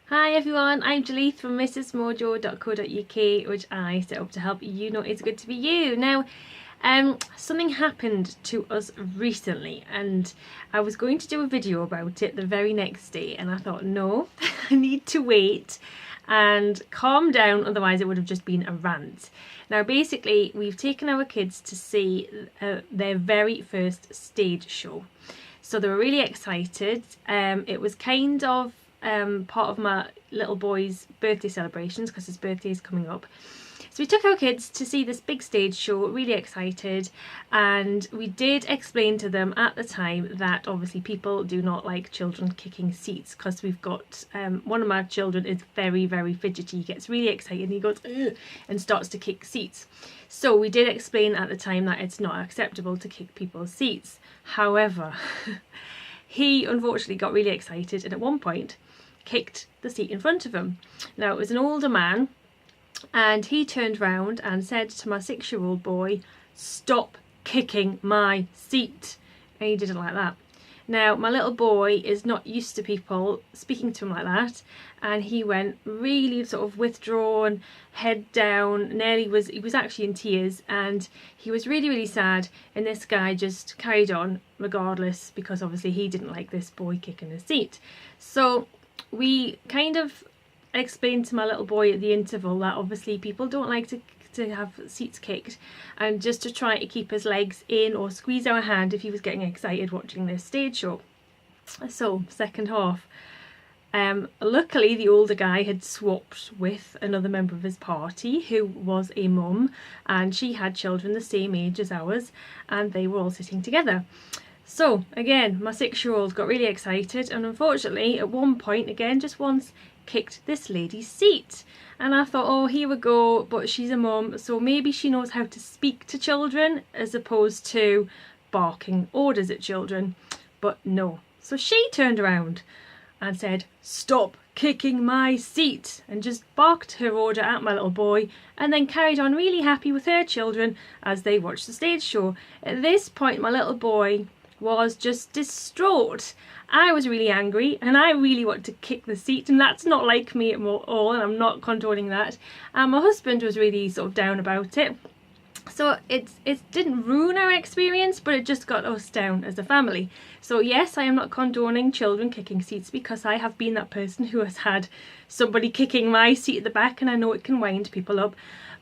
Hi everyone, I'm Jalith from mrsmojo.co.uk, which I set up to help you know it's good to be you. Now, something happened to us recently and I was going to do a video about it the very next day, and I thought, no, I need to wait and calm down, otherwise it would have just been a rant. Now basically, we've taken our kids to see their very first stage show. So they were really excited. It was kind of part of my little boy's birthday celebrations because his birthday is coming up. So we took our kids to see this big stage show, really excited, and we did explain to them at the time that obviously people do not like children kicking seats, because we've got one of my children is very, very fidgety. He gets really excited and he goes ugh, and starts to kick seats. So we did explain at the time that it's not acceptable to kick people's seats. However, he unfortunately got really excited and at one point kicked the seat in front of him. Now it was an older man, and he turned round and said to my 6-year-old boy, "Stop kicking my seat." And he didn't like that. Now my little boy is not used to people speaking to him like that, and he went really sort of withdrawn, head down, he was actually in tears, and he was really, really sad, and this guy just carried on regardless, because obviously he didn't like this boy kicking his seat. So we kind of explained to my little boy at the interval that obviously people don't like to have seats kicked, and just to try to keep his legs in or squeeze our hand if he was getting excited watching this stage show. So second half, luckily the older guy had swapped with another member of his party who was a mum, and she had children the same age as ours, and they were all sitting together. So again, my 6-year-old got really excited, and unfortunately at one point, again just once, kicked this lady's seat. And I thought, oh, here we go, but she's a mum, so maybe she knows how to speak to children as opposed to barking orders at children. But no. So she turned around and said, "Stop kicking my seat," and just barked her order at my little boy, and then carried on really happy with her children as they watched the stage show. At this point, my little boy was just distraught. I was really angry and I really wanted to kick the seat, and that's not like me at all, and I'm not condoning that. And my husband was really sort of down about it. So it didn't ruin our experience, but it just got us down as a family. So yes, I am not condoning children kicking seats, because I have been that person who has had somebody kicking my seat at the back, and I know it can wind people up.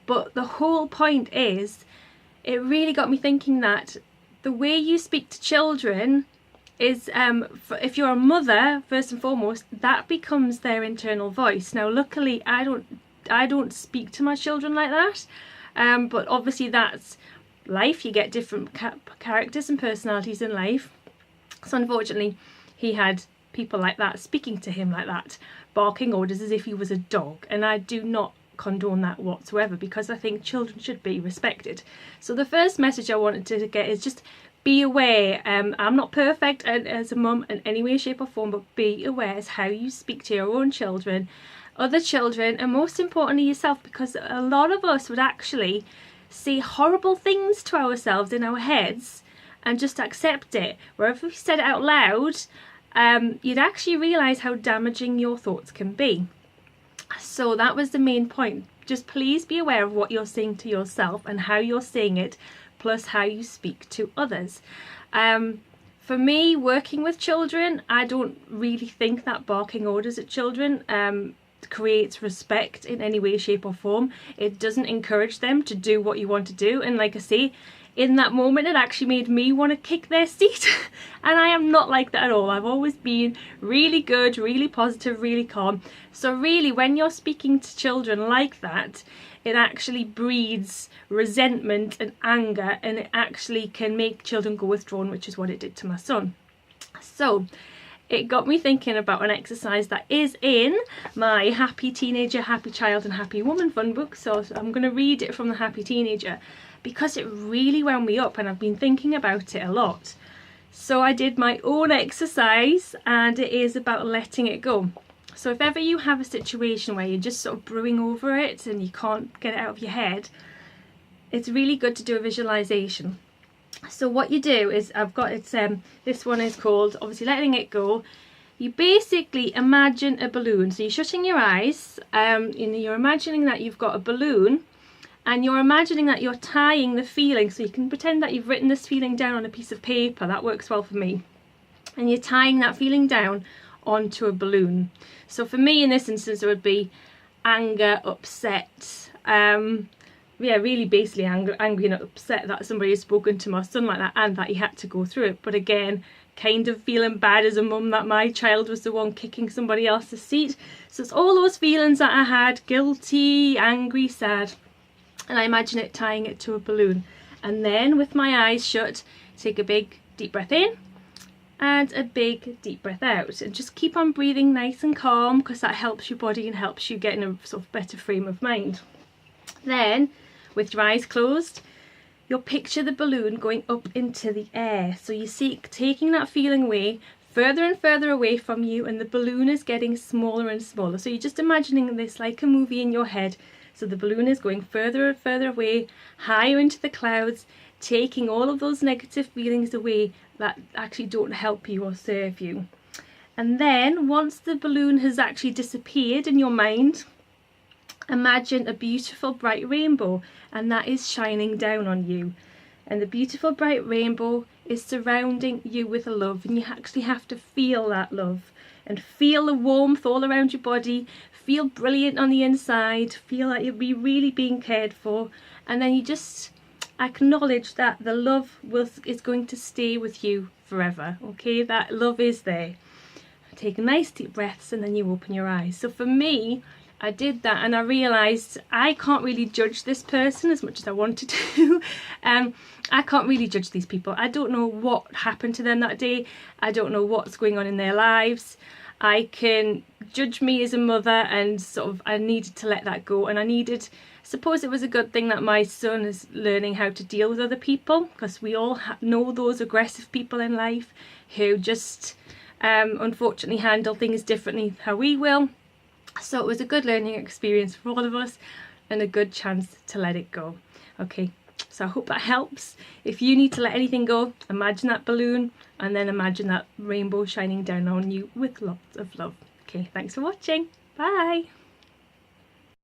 But the whole point is, it really got me thinking that the way you speak to children is, if you're a mother, first and foremost, that becomes their internal voice. Now luckily I don't speak to my children like that, but obviously that's life. You get different characters and personalities in life. So unfortunately he had people like that speaking to him like that, barking orders as if he was a dog, and I do not condone that whatsoever, because I think children should be respected. So the first message I wanted to get is just be aware. I'm not perfect as a mum in any way, shape or form, but be aware as how you speak to your own children, other children, and most importantly yourself, because a lot of us would actually say horrible things to ourselves in our heads and just accept it, where if we said it out loud, you'd actually realise how damaging your thoughts can be. So that was the main point. Just please be aware of what you're saying to yourself and how you're saying it, plus how you speak to others. For me, working with children, I don't really think that barking orders at children creates respect in any way, shape or form. It doesn't encourage them to do what you want to do, and like I say, in that moment it actually made me want to kick their seat. And I am not like that at all. I've always been really good, really positive, really calm. So really, when you're speaking to children like that, it actually breeds resentment and anger, and it actually can make children go withdrawn, which is what it did to my son. So it got me thinking about an exercise that is in my Happy Teenager, Happy Child and Happy Woman fun book. So I'm going to read it from the Happy Teenager, because it really wound me up and I've been thinking about it a lot. So I did my own exercise, and it is about letting it go. So if ever you have a situation where you're just sort of brewing over it and you can't get it out of your head, it's really good to do a visualization. So what you do is, I've got it, this one is called obviously letting it go. you basically imagine a balloon. So you're shutting your eyes, you're imagining that you've got a balloon, and you're imagining that you're tying the feeling. So you can pretend that you've written this feeling down on a piece of paper. That works well for me. And you're tying that feeling down onto a balloon. So for me in this instance it would be anger, upset, really basically angry and upset that somebody has spoken to my son like that and that he had to go through it. But again, kind of feeling bad as a mum that my child was the one kicking somebody else's seat. So it's all those feelings that I had, guilty, angry, sad, and I imagine it tying it to a balloon. And then with my eyes shut, take a big deep breath in and a big deep breath out, and just keep on breathing nice and calm, because that helps your body and helps you get in a sort of better frame of mind. Then with your eyes closed, you'll picture the balloon going up into the air. So you see taking that feeling away, further and further away from you, and the balloon is getting smaller and smaller. So you're just imagining this like a movie in your head. So the balloon is going further and further away, higher into the clouds, taking all of those negative feelings away that actually don't help you or serve you. And then once the balloon has actually disappeared in your mind, imagine a beautiful bright rainbow, and that is shining down on you. And the beautiful bright rainbow is surrounding you with love, and you actually have to feel that love and feel the warmth all around your body, feel brilliant on the inside, feel like you'll be really being cared for, and then you just acknowledge that the love is going to stay with you forever. Okay, that love is there. Take a nice deep breaths and then you open your eyes. So for me, I did that and I realised I can't really judge this person as much as I wanted to. I can't really judge these people. I don't know what happened to them that day. I don't know what's going on in their lives. I can judge me as a mother, and sort of I needed to let that go. And I suppose it was a good thing that my son is learning how to deal with other people, because we all know those aggressive people in life who just unfortunately handle things differently how we will. So it was a good learning experience for all of us and a good chance to let it go. Okay, so I hope that helps. If you need to let anything go, imagine that balloon and then imagine that rainbow shining down on you with lots of love. Okay, thanks for watching. Bye.